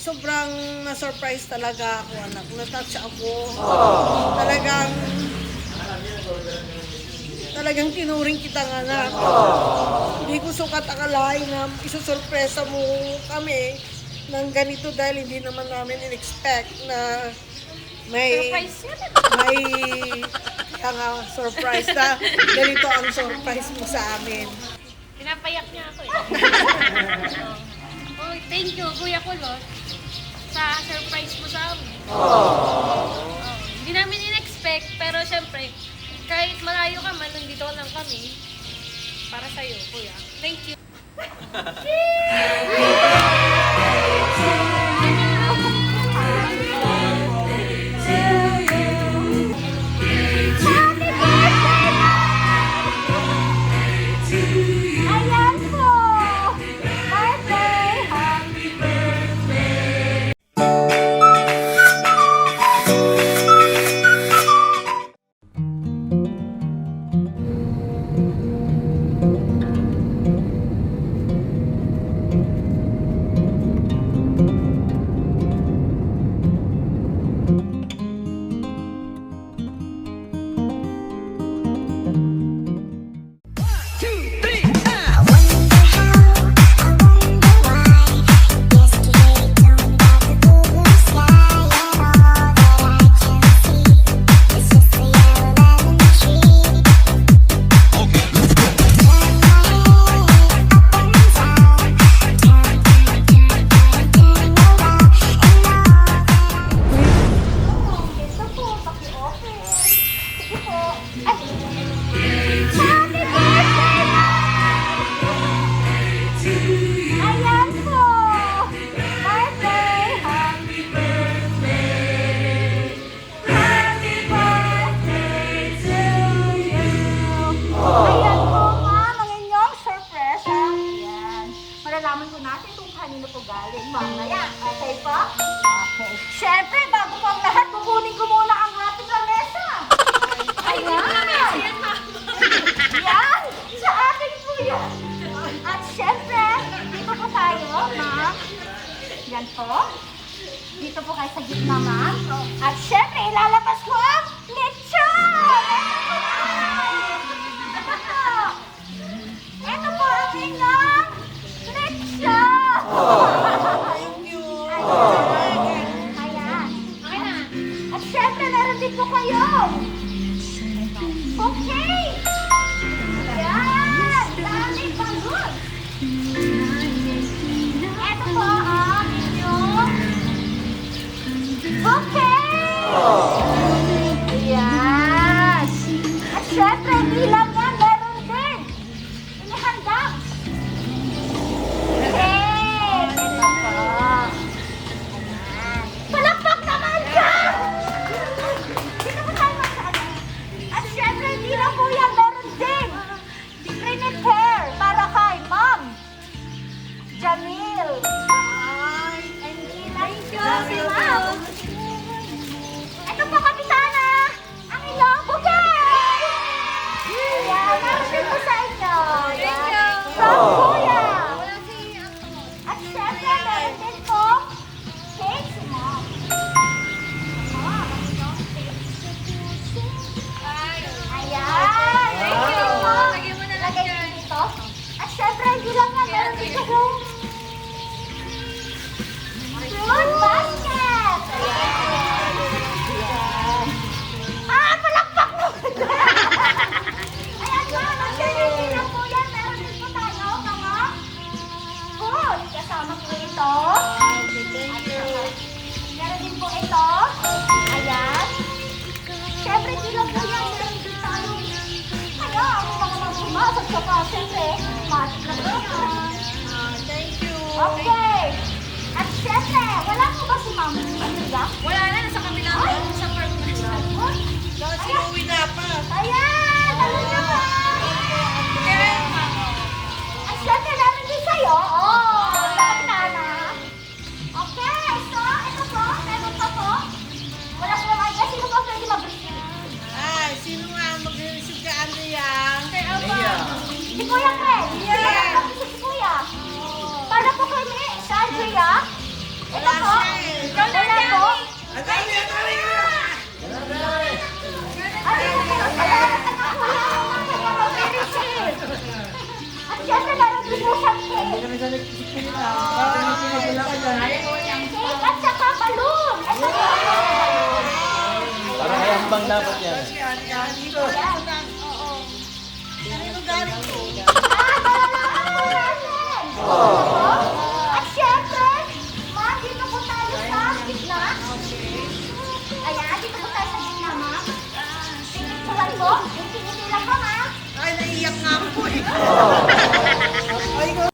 sobrang na-surprise talaga ako, anak. Na-touch ako. Talagang tinuring kitang anak. Hindi ko sukat akalain na isusurpresa mo kami ng ganito dahil hindi naman namin in-expect na may kaya nga surprise na ganito ang surprise mo sa amin. Pinapayak niya ako eh. Oh, thank you, Kuya Kulot, sa surprise mo sa amin. Hindi namin in-expect, pero syempre, kahit malayo ka man, nandito lang kami para sa'yo, Kuya. Thank you. Ayan po! Birthday! Happy birthday! Ito po, paki-open. Sige po. Ay! Happy birthday, Mom! Ayan po! Birthday! Happy birthday! Happy birthday to you! Ayan po, Ma'am, ang inyong sorpresa. Ayan. Malalaman po natin kung kanino po galing. Mamaya, okay po? Okay. Siyempre, bago po ang lahat, kukunin ko muna ang ating lamesa. Ayan! Yan! Sa akin po yan. At siyempre, dito po tayo, ma'am. Yan po. Dito po kayo sa gitna, ma'am. At siyempre, ilalabas ko ang lechon! Ito po. Ito po ang inyong lechon! Thank you. Ayan. Ayan. At syempre, meron din po kayo. Okay. Ayan. Daming balon. Ito po ang inyong okay. Ayan. At syempre, hindi lang yan. Meron din. Inihanda. Okay. Ito po. Palakpak naman dyan! Dito po tayo magsama. At syempre, hindi lang po yan, meron din. Prepare para kay Ma'am Jamil. Ay, hindi lang si Ma'am. Ito po, Kapitana. Ang inyong bouquet. Ayan, meron din po sa inyo. Thank you. From Kuya. At syempre, meron din po cake si Ma'am. Ayan! Thank you. Lagyan mo na lang Lagay dyan. dito. At syempre, hindi lang yan. Meron din kayong fruit basket. Ayan. Ah, palakpak mo! Ayan po, hindi lang po yan. Meron din po tayo mga food. Kasama po ito. Thank you. Meron din po ito. Ayan. Siyempre, di lang po yan. Meron din tayo. Kaya, ang mga magsumas at saka, siyempre, matik na po yan. Thank you. Okay. At siyempre, wala po ba si Ma'am Andrea? Wala na, nasa kabila ko. Sa park na siya. Kasi uwi na pa. Ayan! Ano niya ba? Kaya, At siyempre, namin din sa'yo. Oh, Kapitana. Okay, so, ito po. Meron pa po. Wala po naman. Sino po pwede mag-receive? Ay, sino nga mag-receive ka, Andrea? kay Alba. Si Kuya Fred. Si Kuya. Para po kami sa Andrea. Ito po. Cake at saka balloon. At saka Parang hayambang dapat yan. yan. Oo. Ano galing to? At syempre, ma, dito po tayo sa gitna. Ayan, dito po tayo sa gitna, ma. Tingnan po, yung tinitilang ka, ma. Ay, naiiyak nga ako eh. Ay, ko.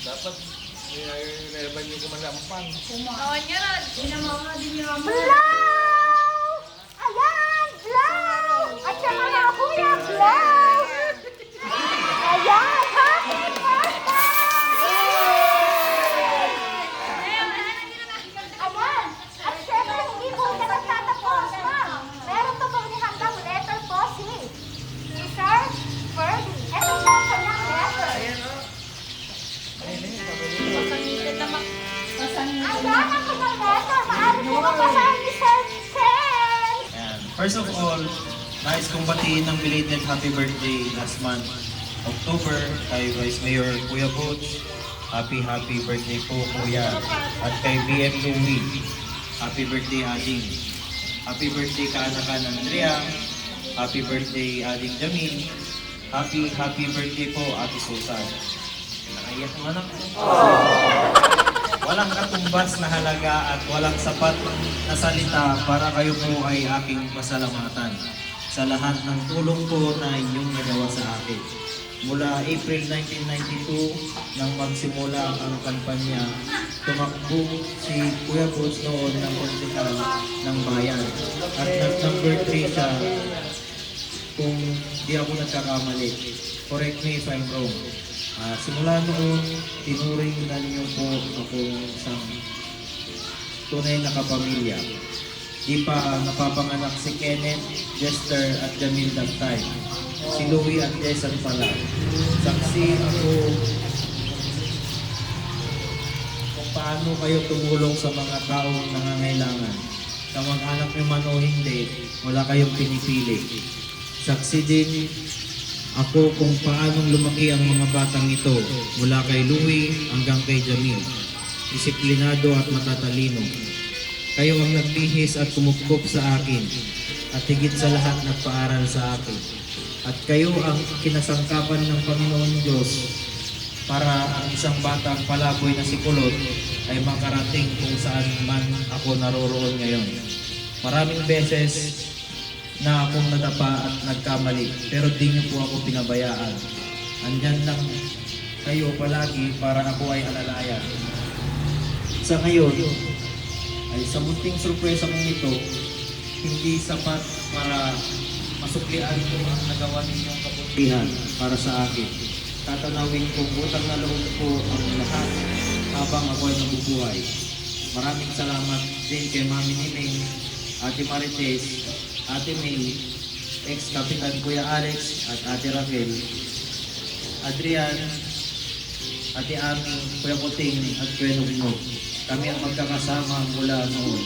Dapat nireban niyo kumalampang. Kawan niya ron. Blow! Ayan, blow! At saka na kuya, blow! Ayan, happy birthday! Ayan, at syempre hindi po ito nagtatapos, ma'am. Meron pa pong nihandang letter po si Sir Ferdy. Ito po ang kanyang letter. Ayan ang kanyang letter. Maaari po mabasahin ni Sir Sen. And first of all, nais kong batiin ng belated happy birthday last month, October, kay Vice Mayor Kuya Butch. Happy birthday po, Kuya. At kay BM Louie, happy birthday, Ading. Happy birthday, kaanakan Andrea. Happy birthday, Ading Jamil. Happy birthday po, Ate Susan. Nakaiyak ang anak. Walang katumbas na halaga at walang sapat na salita para kayo po ay aking pasalamatan sa lahat ng tulong po na inyong nagawa sa akin. Mula April 1992 nang magsimula ang kampanya, tumakbo si Kuya Butch noon ng konsekal ng bayan at nag-number 3 siya kung di ako nagkakamali. Correct me if I'm wrong. Simula noon, tinuring na niyo po ako isang tunay na kapamilya. Di pa napapanganak si Kenneth, Jester at Jamil that time. Si Louie at Jason pala. Saksi ako kung paano kayo tumulong sa mga taong nangangailangan. Kamag-anak niyo man o hindi, wala kayong pinipili. Saksi din ako kung paanong lumaki ang mga batang ito mula kay Louie hanggang kay Jamil. Disiplinado at matatalino. Kayo ang nagbihis at kumupkop sa akin at higit sa lahat nagpaaral sa akin. At kayo ang kinasangkapan ng Panginoon Diyos para ang isang batang palaboy na si Kulot ay makarating kung saan man ako naroroon ngayon. Maraming beses na akong nadapa at nagkamali, pero di niyo po ako pinabayaan. Andyan lang kayo palagi para ako ay alalayan. Sa ngayon, ay sa munting sorpresa mong ito, hindi sapat para masuklian ko ang nagawa ninyong kabutihan para sa akin. Tatanawin kong utang na loob ko ang lahat habang ako ay nabubuhay. Maraming salamat din kay Mami Nimeng, Ate Marites, Ate May, ex-kapitan Kuya Alex at Ate Raquel, Adrian, Ate Ami, Kuya Puting at Kuya Nugnog. Kami ang magkakasama mula noon.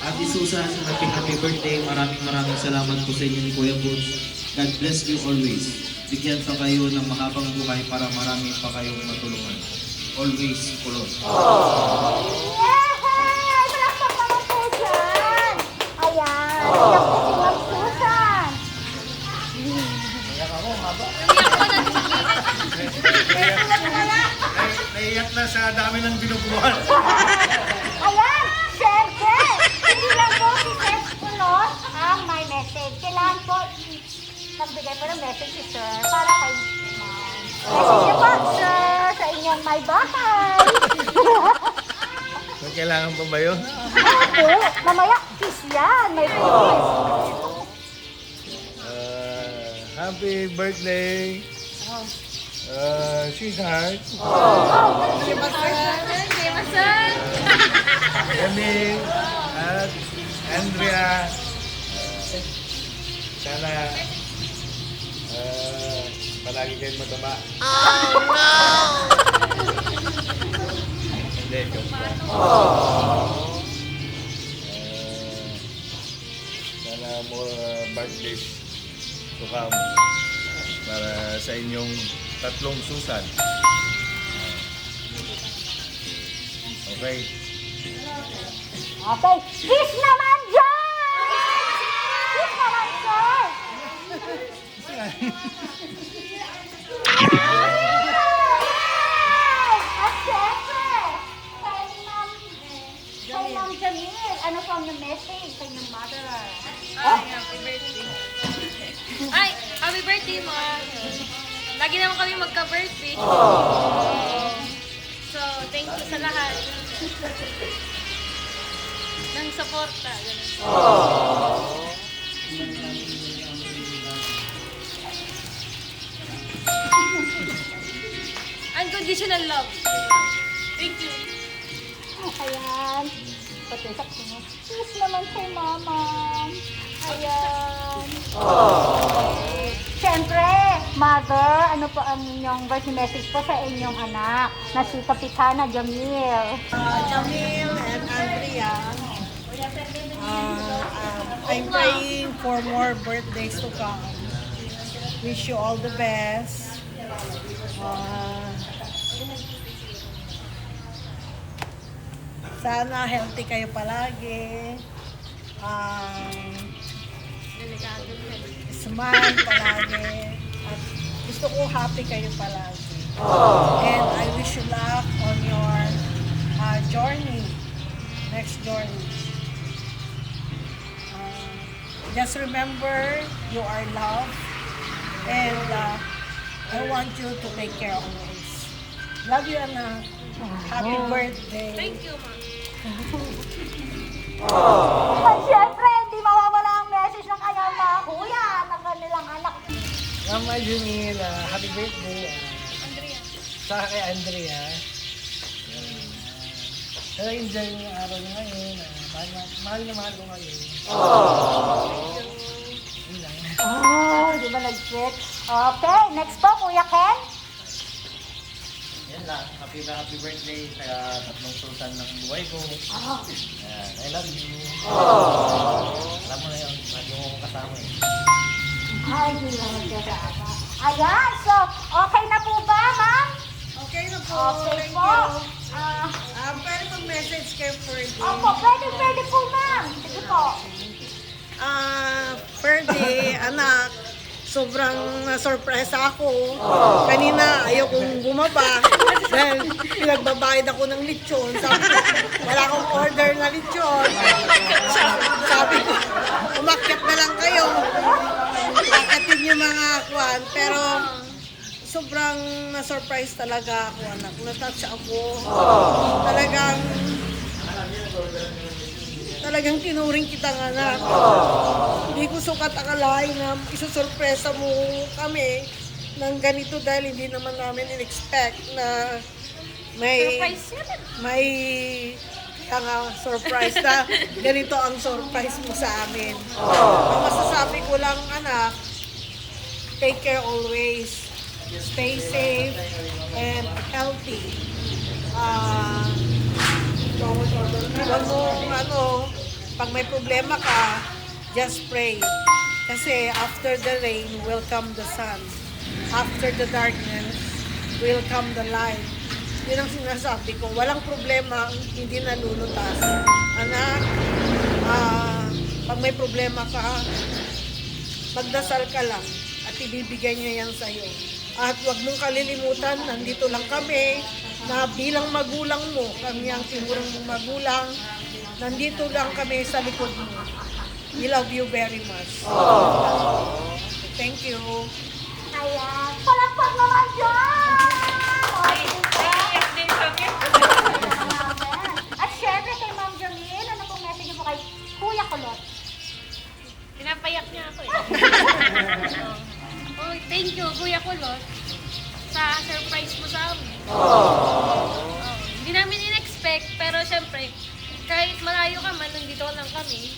Ate Susan, happy birthday. Maraming salamat po sa inyo ni Kuya Boots. God bless you always. Bigyan pa kayo ng mahabang buhay para marami pa kayong matulungan. Always, Kulot. Yay! Malakpak naman po dyan! Ayan! Iyak po si Ma'am Susan! Umiyak ko na. Naiyak na sa dami ng binubuhan. Ayan! Siyempre! Hindi lang po si Sir Kulot ang may message. Kailangan po nagbigay po ng message si Sir para kay Ma'am. Message niyo po, Sir, sa inyong may bahay. So, kailangan pa ba yun? Opo, mamaya, kiss yan. May kiss. Happy birthday, sweetheart. Masan? Emil at Andrea. Sana palagi kayong mataba. Hindi, joke lang. Sana more birthdays to come para sa inyong tatlong Susan. Okay. Okay, kiss naman dyan! Kiss naman, Sir! At syempre, kay Ma'am Jamil, ano po ang yung message sa inyong mother? Ay, happy birthday. Ay, happy birthday, Mom. Lagi naman kami magka-birthday. So, thank you sa lahat. Ng suporta. Ganun. Unconditional love. Thank you. Ayan. Patisak mo. Kiss naman po, Mama. Ayan. Siyempre, Mother, ano po ang inyong birthday message po sa inyong anak na si Kapitana Jamil? Jamil and Andrea, I'm praying for more birthdays to come. Wish you all the best. Sana healthy kayo palagi. Delikado. Smile palagi. At gusto ko happy kayo palagi. And I wish you luck on your journey. Next journey. Just remember, you are loved. And I want you to take care always. Love you, anak. Happy birthday. Thank you, Mom. At syempre, hindi mawawala ang message ng kanyang mga kuya ng kanilang anak. Mama Jamil, happy birthday. Andrea. Sa kay Andrea. Pero enjoy yung araw niyo ngayon. Mahal na mahal ko ngayon. Yun lang. Oh, di ba nag-check? Okay, next po, Kuya Ken. Yan lang. Happy birthday sa tatlong Susan ng buhay ko. Ayan, I love you. Alam mo na yun, lagi mo akong kasama eh. Ay, hindi naman kasama. Ayan, so, okay na po ba, ma'am? Okay na po. Okay Thank po. you. Pwede mag-message kay Ferdy. Opo, pwede po, ma'am. Sige po. Ferdy, anak, sobrang na-surpresa ako. Kanina, ayaw kong bumaba dahil pinagbabayad ako ng lechon. Sabi ko, wala akong order na lechon. Sabi ko, umakyat na lang kayo. Akatin yung mga kwan. Pero sobrang na-surprise talaga ako, anak. Na-touch ako. Talagang tinuring kita ng anak. Hindi ko sukat akalain na isusurpresa mo kami ng ganito dahil hindi naman namin in-expect na Surprise yan. may kaya nga surprise na ganito ang surprise mo sa amin. Ang masasabi ko lang, anak, take care always. Stay safe and healthy. Huwag mo, pag may problema ka, just pray. Kasi after the rain will come the sun. After the darkness will come the light. Yun ang sinasabi ko. Walang problema, hindi nalulutas. Anak, pag may problema ka, magdasal ka lang at ibibigay niya yan sa'yo. At huwag mong kalilimutan, nandito lang kami, na bilang magulang mo, kami ang tinurang mong magulang, nandito lang kami sa likod mo. We love you very much. Thank you. Ayan. Palakpak naman dyan! At syempre kay Ma'am Jolene, ano pong message mo kay Kuya Kulot? Pinapayak niya ako eh. Oh, thank you, Kuya Kulot, sa surprise mo sa amin. Hindi namin in-expect, pero syempre, kahit malayo ka man, nandito lang kami.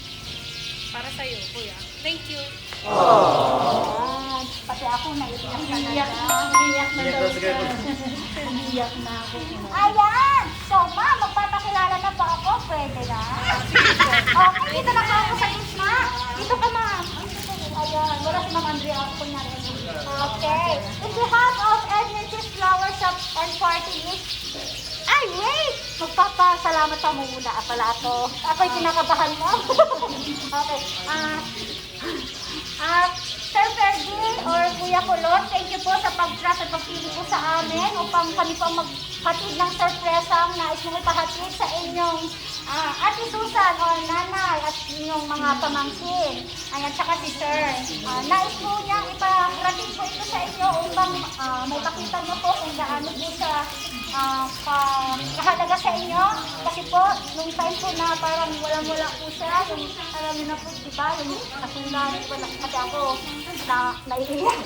Para sa'yo, Kuya. Thank you. Ayan. Pati ako naiiyak talaga. Umiiyak na daw siya. Umiiyak na ako. Ayan! So, ma'am, magpapakilala na po ako. Pwede na? Okay, dito na ako sa gitna. Dito ka, ma'am. Ayan. Wala si Ma'am Andrea. Ako na rin. Okay. In behalf of Edmonton's Flower Shop and Party List, ay, wait! Magpapasalamat pa muna pala ito. Ako'y kinakabahan mo. Okay. Sir Fergie or Kuya Kulot, thank you po sa pag-trust at pagpili po sa amin upang kami po maghatid ng sorpresang nais mo ipahatid sa inyong Ate Susan o Nanay at inyong mga pamangkin. Ayan, tsaka si Sir. Nais po niyang iparating po ito sa inyo upang may pakita niyo po kung gaano po siya kahalaga sa inyo. Kasi po, nung time po na parang walang-wala po siya, yung alam niyo na po, diba, yung kasundan po na kasi ako na naiiyak.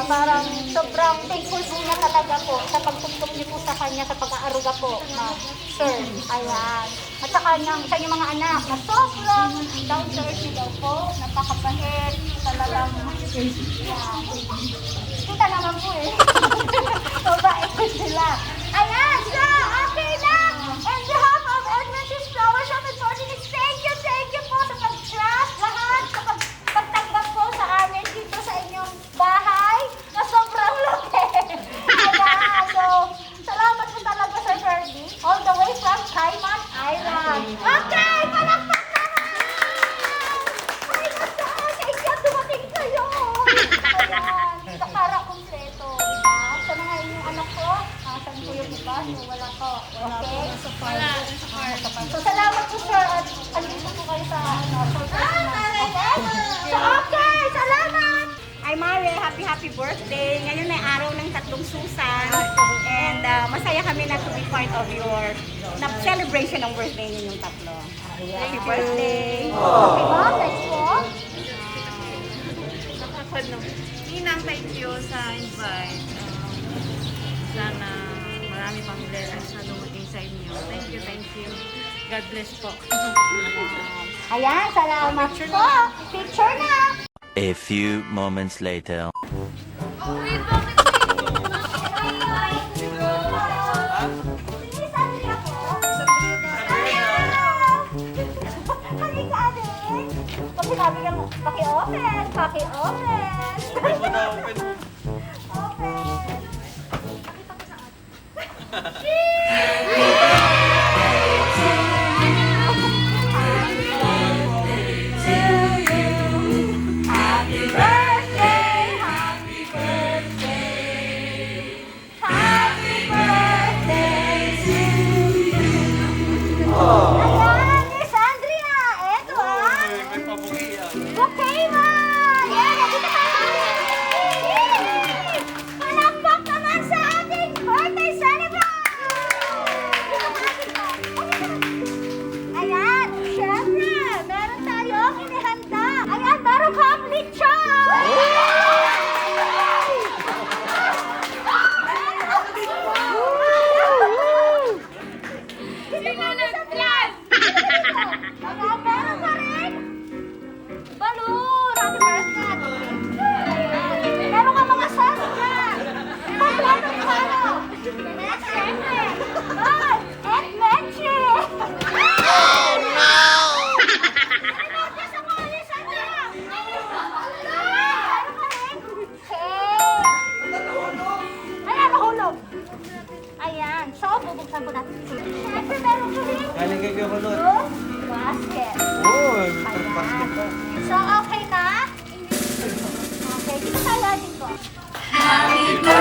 Parang sobrang thankful po niya talaga po sa pagtugtog niyo po sa kanya sa pag-aaruga po na Sir. Ayan. At saka sa inyong mga anak na sobrang down to earth niyo daw po, napakabait, talagang kita naman po eh. Mabait po sila. Ayan, so, okay na! On behalf of Edmonton's Flower Shop and Party List, thank you po sa pag-trust lahat, sa pagtanggap po sa amin dito sa inyong bahay na sobrang laki. Ayan, so, salamat po talaga Sir Fergie, all the way from Cayman Island. Okay, palakpak naman! Ay, nasaan? Kaya dumating kayo! Ayan, sa para kumpleto. Sa mga inyong anak ko, saan po yung iba? So, wala po. Okay? Wala, sa car. So, salamat po sir at andito po kayo sa surprise na. Okay? So, okay! Salamat! Ay Mare, happy birthday! Ngayon ay araw ng tatlong Susan and masaya kami na to be part of your celebration ng birthday ninyong tatlo. Happy birthday! Okay, ma'am. Next po. Ninang, thank you sa invite. Sana marami pang blessings na dumating sa inyo. Thank you. God bless po. Ayan, salamat po. Picture na. A few moments later. Wait, bakit Pag sinabi niya mo, paki-open. Happy birthday bouquet mo! Yan, nandito tayo! Yay! Palakpak naman sa ating birthday celebrant! Ayan, syempre, meron tayong inihanda. Ayan, meron kang lechon! Sino nag-plan? Ayan, meron ka rin balloon! Happy birthday! Ayan, meron ka mga sauce dyan! Kompleto yung ano? Siyempre! Ay! And leche! Oh no! Sa mga lisan niya! Meron ka rin cake! Ayan, nahulog! Ayan, so bubuksan ko natin. Siyempre, meron ka rin Galing kay Kulot. fruit basket. Oo, Ayan. So, okay na? Okay, dito tayo dito. Happy birthday!